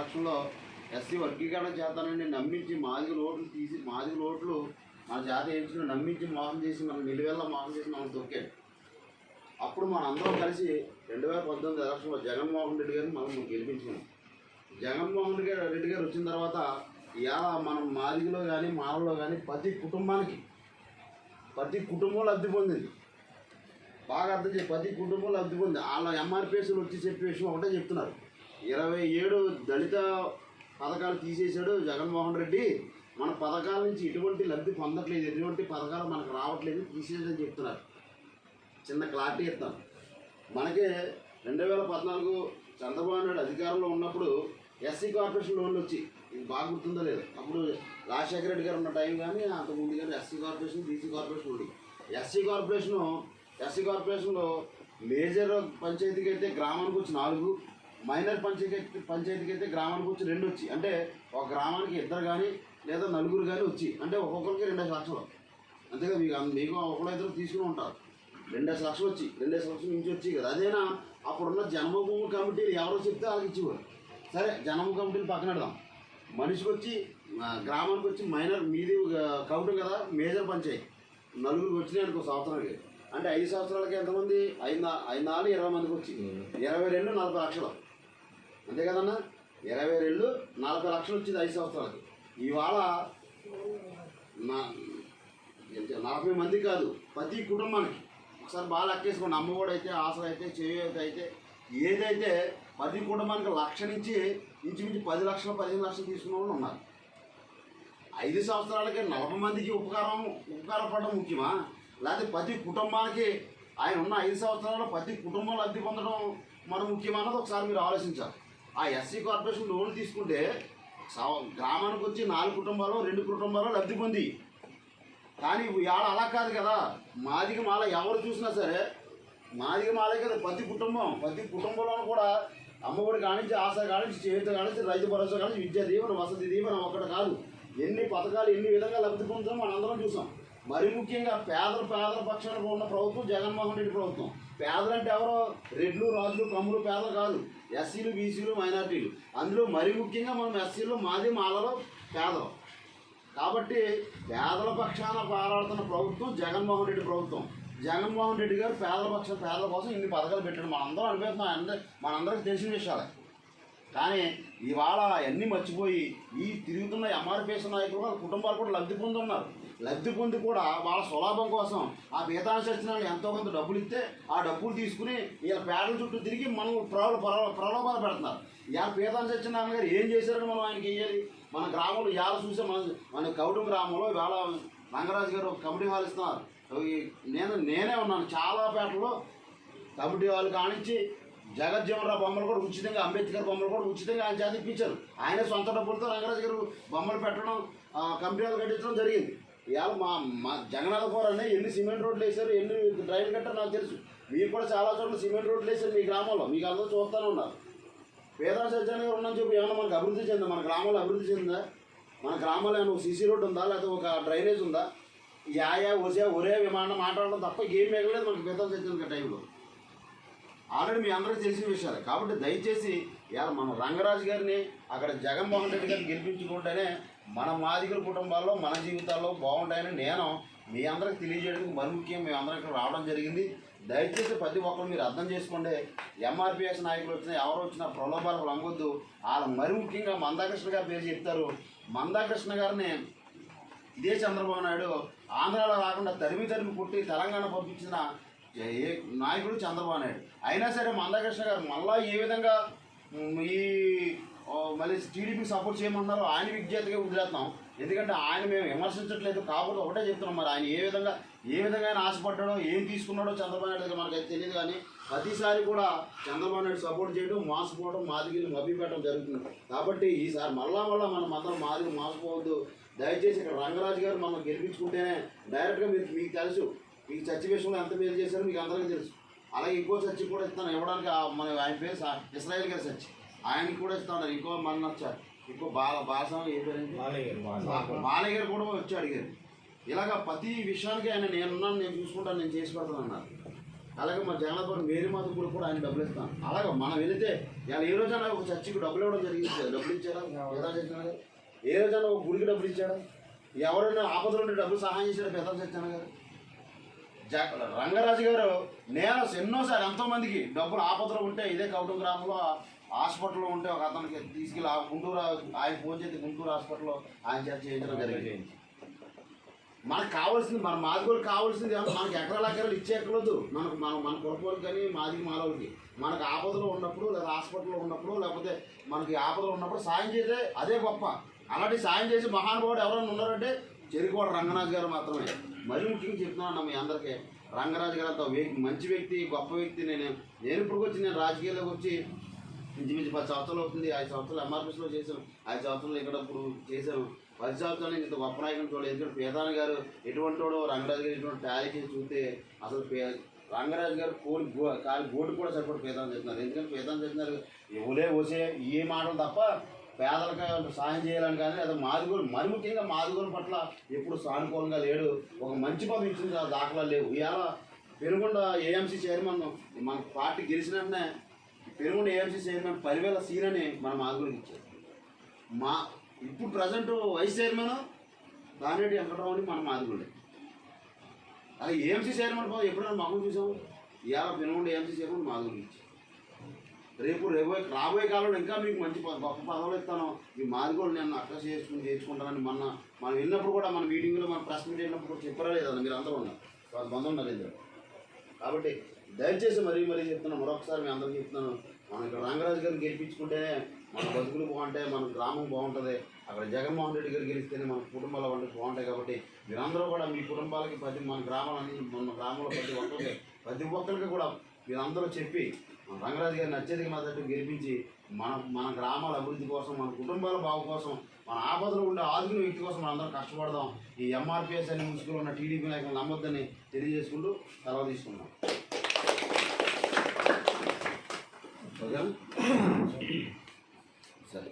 ఎలక్షన్లో ఎస్సీ వర్గీకరణ చేస్తానని నమ్మించి మాదిగ ఓట్లు మన జాతి వేయించుకుని నమ్మించి మోసం చేసి మనం నిలువెల్లా మోసం చేసి మనం తొక్కాడు. అప్పుడు మనందరం కలిసి 2019 ఎలక్షన్లో జగన్మోహన్ రెడ్డి గారిని మనం గెలిపించుకున్నాం. జగన్మోహన్ రెడ్డి గారు వచ్చిన తర్వాత ఇవాళ మనం మాదిగలో కానీ మాలలో కానీ ప్రతి కుటుంబం లబ్ధి పొందింది. బాగా అర్థం చేసి ప్రతి కుటుంబం లబ్ధి పొంది వాళ్ళ ఎంఆర్పిఎస్లు వచ్చి చెప్పే విషయం ఒకటే చెప్తున్నారు. 27 దళిత పథకాలు తీసేశాడు జగన్మోహన్ రెడ్డి. మన పథకాల నుంచి ఎటువంటి లబ్ధి పొందట్లేదు, ఎటువంటి పథకాలు మనకు రావట్లేదు, తీసేదని చెప్తున్నారు. చిన్న క్లారిటీ ఇస్తాను. మనకే 2014 చంద్రబాబు నాయుడు అధికారంలో ఉన్నప్పుడు ఎస్సీ కార్పొరేషన్ లోన్లు వచ్చి, ఇది బాగా గుర్తుందో లేదు, అప్పుడు రాజశేఖర రెడ్డి గారు ఉన్న టైం కానీ అంతకుముందు కానీ ఎస్సీ కార్పొరేషన్ బీసీ కార్పొరేషన్ ఉంది. ఎస్సీ కార్పొరేషన్లో మేజర్ పంచాయతీకి అయితే గ్రామానికి వచ్చి 4, మైనర్ పంచాయతీకి అయితే గ్రామానికి వచ్చి 2 వచ్చి, అంటే ఒక గ్రామానికి 2 కానీ లేదా 4 కానీ వచ్చి, అంటే ఒక్కొక్కరికి 2 లక్షలు. అంతేగా మీకు ఒకళ్ళిద్దరు తీసుకుని ఉంటారు. 2 లక్షలు వచ్చి 2 లక్షల నుంచి వచ్చి కదా. అదేనా అప్పుడున్న జన్మభూమి కమిటీలు ఎవరో చెప్తే వాళ్ళకి ఇచ్చేవారు. సరే, జన్మ కమిటీలు పక్కన పెడదాం. మనిషికి వచ్చి గ్రామానికి వచ్చి మైనర్ మీది కౌంటర్ కదా, మేజర్ పంచాయతీ 4 వచ్చినాయి అనుకో సంవత్సరానికి. అంటే 5 సంవత్సరాలకి ఎంతమంది? 5 20 మందికి వచ్చి 22 40 లక్షలు. అంతే కదన్నా, 22 40 లక్షలు వచ్చింది 5 సంవత్సరాలకి. ఇవాళ 40 మంది కాదు, ప్రతి కుటుంబానికి ఒకసారి బాగా లెక్కేసుకోండి. అమ్మఒడి అయితే, ఆసరా అయితే, చేయూత అయితే, ఏదైతే ప్రతి కుటుంబానికి 1 లక్ష నుంచి ఇంచుమించు 10 లక్షలు 15 లక్షలు తీసుకున్న వాళ్ళు ఉన్నారు. 5 సంవత్సరాలకి 40 మందికి ఉపకారపడడం ముఖ్యమా, లేకపోతే ప్రతి కుటుంబానికి ఆయన ఉన్న 5 సంవత్సరాల్లో ప్రతి కుటుంబం లబ్ధి పొందడం మనం ముఖ్యమన్నది ఒకసారి మీరు ఆలోచించాలి. ఆ ఎస్సీ కార్పొరేషన్ లోన్ తీసుకుంటే గ్రామానికి వచ్చి 4 కుటుంబాలు 2 కుటుంబాలు లబ్ధి పొంది. కానీ ఇవాళ అలా కాదు కదా. మాదిగ మాల ఎవరు చూసినా సరే మాదిగ మాలే కదా ప్రతి కుటుంబంలో కూడా అమ్మఒడి కానించి, ఆశ కానించి, చేయూత కానించి, రైతు భరోసా కానించి, విద్యా దీవెన, వసతి దీవెన ఒక్కటి కాదు, ఎన్ని పథకాలు ఎన్ని విధంగా లబ్ధి పొందుతాం మనందరం చూసాం. మరి ముఖ్యంగా పేదల పక్షాన ఉన్న ప్రభుత్వం జగన్మోహన్ రెడ్డి ప్రభుత్వం. పేదలంటే ఎవరో రెడ్లు, రాజులు, కమ్ములు పేదలు కాదు, ఎస్సీలు, బీసీలు, మైనార్టీలు. అందులో మరి ముఖ్యంగా మనం ఎస్సీలు, మాది, మాలలో పేదలు. కాబట్టి పేదల పక్షాన పోరాడుతున్న ప్రభుత్వం జగన్మోహన్ రెడ్డి ప్రభుత్వం. జగన్మోహన్ రెడ్డి గారు పేదల కోసం ఇన్ని పథకాలు పెట్టాడు. మనందరం అనిపిస్తున్నాం, మనందరికీ తెలిసిన విషయాలే. కానీ ఇవాళ అవన్నీ మర్చిపోయి ఈ తిరుగుతున్న ఎంఆర్పిఎస్ నాయకులు వాళ్ళ కుటుంబాలు కూడా లబ్ధి పొందున్నారు. లబ్ధి పొంది కూడా వాళ్ళ స్వలాభం కోసం ఆ పీతాన్ని చచ్చిన వాళ్ళు ఎంతో కొంత డబ్బులు ఇస్తే ఆ డబ్బులు తీసుకుని వీళ్ళ పేదల చుట్టూ తిరిగి మనం ప్రలోభాలు పెడుతున్నారు. ఇవాళ పీతాన్ని చచ్చిన నాన్నగారు ఏం చేశారని మనం ఆయనకి వేయాలి. మన గ్రామంలో ఇవాళ చూసే మన కౌటం గ్రామంలో ఇవాళ రంగరాజు గారు కమిటీ హాల్ ఇస్తున్నారు. నేనే ఉన్నాను చాలా పేటలో కమిటీ హాల్ కానించి జగజ్జీవనరావు బొమ్మలు కూడా ఉచితంగా, అంబేద్కర్ బొమ్మలు కూడా ఉచితంగా ఆయన చేత ఇప్పించారు. ఆయన సొంత డబ్బులతో రంగరాజు గారు బొమ్మలు పెట్టడం, కమిటీ హాల్ కట్టించడం జరిగింది. ఇవాళ మా జగన్నాథపురాన్ని ఎన్ని సిమెంట్ రోడ్లు వేశారు, ఎన్ని డ్రైన్లు కట్టారు నాకు తెలుసు. మీకు కూడా చాలా చోట్ల సిమెంట్ రోడ్లు వేశారు మీ గ్రామంలో, మీకు అందరూ చూస్తూనే ఉన్నారు. పేదల సత్యాన్ని గారు ఉన్నాను చెప్పి ఏమన్నా మనకు అభివృద్ధి చెందా? మన గ్రామంలో అభివృద్ధి చెందిందా? మన గ్రామంలో ఏమైనా సీసీ రోడ్డు ఉందా, లేకపోతే ఒక డ్రైనేజ్ ఉందా? ఒరే విమానం మాట్లాడడం తప్ప ఏం మిగలేదు మనకి పేదల సత్యానికి టైంలో. ఆల్రెడీ మీ అందరికీ తెలిసిన విషయాలు. కాబట్టి దయచేసి ఇవాళ మన రంగరాజు గారిని అక్కడ జగన్మోహన్ రెడ్డి గారిని గెలిపించుకుంటేనే మన మాదిగల కుటుంబాల్లో మన జీవితాల్లో బాగుంటాయని నేను మీ అందరికి తెలియజేయడానికి మరి ముఖ్యం మేము అందరం ఇక్కడ రావడం జరిగింది. దయచేసి ప్రతి ఒక్కరు మీరు అర్థం చేసుకోండి. ఎంఆర్పిఎస్ నాయకులు వచ్చినా ఎవరు వచ్చినా ప్రలోభాలకు లొంగొద్దు. వాళ్ళ మరి ముఖ్యంగా మందాకృష్ణ గారి పేరు చెప్తారు. మందాకృష్ణ గారిని ఇదే చంద్రబాబు నాయుడు ఆంధ్రాలో రాకుండా తరిమి పుట్టి తెలంగాణ పంపించిన ఏ నాయకుడు చంద్రబాబు నాయుడు. అయినా సరే మందాకృష్ణ గారు మళ్ళీ ఏ విధంగా మళ్ళీ టీడీపీకి సపోర్ట్ చేయమన్నారో ఆయన విజ్ఞతగా వదిలేస్తున్నాం. ఎందుకంటే ఆయన మేము విమర్శించట్లేదు, కాకపోతే ఒకటే చెప్తున్నాం. మరి ఆయన ఏ విధంగా ఆయన ఆశపడ్డాడో, ఏం తీసుకున్నాడో చంద్రబాబు నాయుడు దగ్గర మనకైతే తెలియదు. కానీ ప్రతిసారి కూడా చంద్రబాబు నాయుడు సపోర్ట్ చేయడం, మోసపోవడం, మాదిగిలు మభ్యపెట్టడం జరుగుతుంది. కాబట్టి ఈసారి మళ్ళా అందరం మాదిగి మోసపోవద్దు. దయచేసి ఇక్కడ రంగరాజు గారు మనం గెలిపించుకుంటేనే డైరెక్ట్గా మీకు తెలుసు, మీకు చర్చ విషయంలో ఎంత మేలు చేశారో మీకు అందరికీ తెలుసు. అలాగే ఇంకో చర్చ కూడా ఇస్తాను ఇవ్వడానికి. మన ఆయన పేరు ఇస్రాయేల్ గారి చర్చ, ఆయనకి కూడా ఇస్తాను. ఇంకో మన ఇంకో బాలస్వామి ఏ పేరు, బాలయ్య గారు కూడా వచ్చి అడిగారు. ఇలాగ ప్రతి విషయానికి ఆయన నేనున్నాను, నేను చూసుకుంటాను, నేను చేసి పెడతాను అన్నారు. అలాగే మన జగన్నాథపురం మేరీ మాత గుడి కూడా ఆయన డబ్బులు ఇస్తాను. అలాగే మనం వెళితే ఇలా ఏ రోజైనా ఒక చర్చికి డబ్బులు ఇవ్వడం జరిగింది. డబ్బులు ఇచ్చారా? పెద్ద చచ్చాను గారు ఏ రోజైనా ఒక గుడికి డబ్బులు ఇచ్చాడా? ఎవరైనా ఆపదలు ఉంటే డబ్బులు సహాయం చేశాడు పెద్ద చచ్చాను గారు? రంగరాజు గారు నేను ఎన్నోసార్లు ఎంతోమందికి డబ్బులు ఆపదలు ఉంటే ఇదే కౌటం గ్రామంలో హాస్పిటల్లో ఉంటే ఒక అతనికి తీసుకెళ్ళి ఆ గుంటూరు ఆయన ఫోన్ చేసి గుంటూరు హాస్పిటల్లో ఆయన చేత చేయించడం జరిగింది. మనకు కావాల్సింది మన మాదిగోళ్ళకి కావాల్సింది మనకి ఎకరాలు ఇచ్చేయక్కర్లేదు. మన కులపోళ్ళకి కానీ మాదికి మాలవులకి మనకు ఆపదలు ఉన్నప్పుడు లేదా హాస్పిటల్లో ఉన్నప్పుడు లేకపోతే మనకి ఆపదలు ఉన్నప్పుడు సాయం చేస్తే అదే గొప్ప. అలాంటి సాయం చేసి మహానుభావుడు ఎవరైనా ఉన్నారంటే చెరుకువాడ రంగరాజు గారు మాత్రమే. మరీ ముఖ్యంగా చెప్తున్నాను మీ అందరికీ, రంగరాజు గారు అంత మంచి వ్యక్తి, గొప్ప వ్యక్తి. నేను ఇప్పుడు వచ్చి నేను రాజకీయాల్లోకి వచ్చి ఇంచుమించు 10 సంవత్సరాలు అవుతుంది. 5 సంవత్సరాలు ఎంఆర్పీస్లో చేశాను, 5 సంవత్సరాలు ఇక్కడ ఇప్పుడు చేశాను. 10 సంవత్సరాలు ఇంత గొప్ప నాయకుని చూడలేదు. ఎందుకంటే పేదాన గారు ఎటువంటి వాడు, రంగరాజు గారు ఎటువంటి టాలీ చేసి చూస్తే అసలు రంగరాజు గారు కాలి గోటు కూడా సరిపడి పేదాన్ని చెప్తున్నారు. ఎందుకంటే పేదాన్ని చెప్తున్నారు ఎవలే వసే ఏ మాటలు తప్ప పేదలకు సాయం చేయాలని కానీ లేదా మాదిగోలు మరి ముఖ్యంగా మాదిగోల పట్ల ఎప్పుడు సానుకూలంగా లేడు. ఒక మంచి పదవి ఇచ్చింది దాఖలా లేవు. ఇవాళ పెనుగొండ ఏఎంసీ చైర్మన్ మన పార్టీ గెలిచిన వెంటనే పెనుగొండ ఏఎంసీ చైర్మన్ 10,000 సీన్ అని మన మాదిగోళ్ళకి ఇచ్చారు. ఇప్పుడు ప్రజెంట్ వైస్ చైర్మన్ దానిరెడ్డి వెంకటరావు అని మన మాదిగోళ్ళే. అలా ఏఎంసీ చైర్మన్ పదవి ఎప్పుడైనా మాకు చూసాము. ఇవాళ పెనుగొండ ఏఎంసీ చైర్మన్ మాదిగోళ్ళకి ఇచ్చారు. రేపు రాబోయే కాలంలో ఇంకా మీకు మంచి గొప్ప పదవులు ఇస్తాను. మీ మాదిగోళ్ళు నేను అక్కడ చేర్చుకుంటానని మనం వెళ్ళినప్పుడు కూడా మన మీటింగ్లో మన ప్రెస్ మీట్ వెళ్ళినప్పుడు కూడా చెప్పరా లేదన్న మీరు అందరూ ఉన్నారు, వాళ్ళ బంధం ఉన్నారు ఇద్దరు. కాబట్టి దయచేసి మరీ చెప్తున్నాను, మరొకసారి మీ అందరికీ చెప్తున్నాను, మనం ఇక్కడ రంగరాజు గారిని గెలిపించుకుంటేనే మన బతుకులు బాగుంటాయి, మన గ్రామం బాగుంటుంది. అక్కడ జగన్మోహన్ రెడ్డి గారు గెలిస్తేనే మన కుటుంబాల వంటి బాగుంటాయి. కాబట్టి మీరందరూ కూడా మీ కుటుంబాలకి మన గ్రామాలన్నీ మన గ్రామంలో ప్రతి ఒక్కరికి కూడా మీరందరూ చెప్పి మన రంగరాజు గారిని అత్యధిక మద్దతు గెలిపించి మన గ్రామాల అభివృద్ధి కోసం, మన కుటుంబాల బాగు కోసం, మన ఆపదలు ఉండే ఆదుకునే వ్యక్తి కోసం మనందరం కష్టపడదాం. ఈ ఎంఆర్పీఎస్ అని ముసుగులో ఉన్న టీడీపీ నాయకులు నమ్మొద్దని తెలియజేసుకుంటూ సెలవు తీసుకున్నాం. సరే.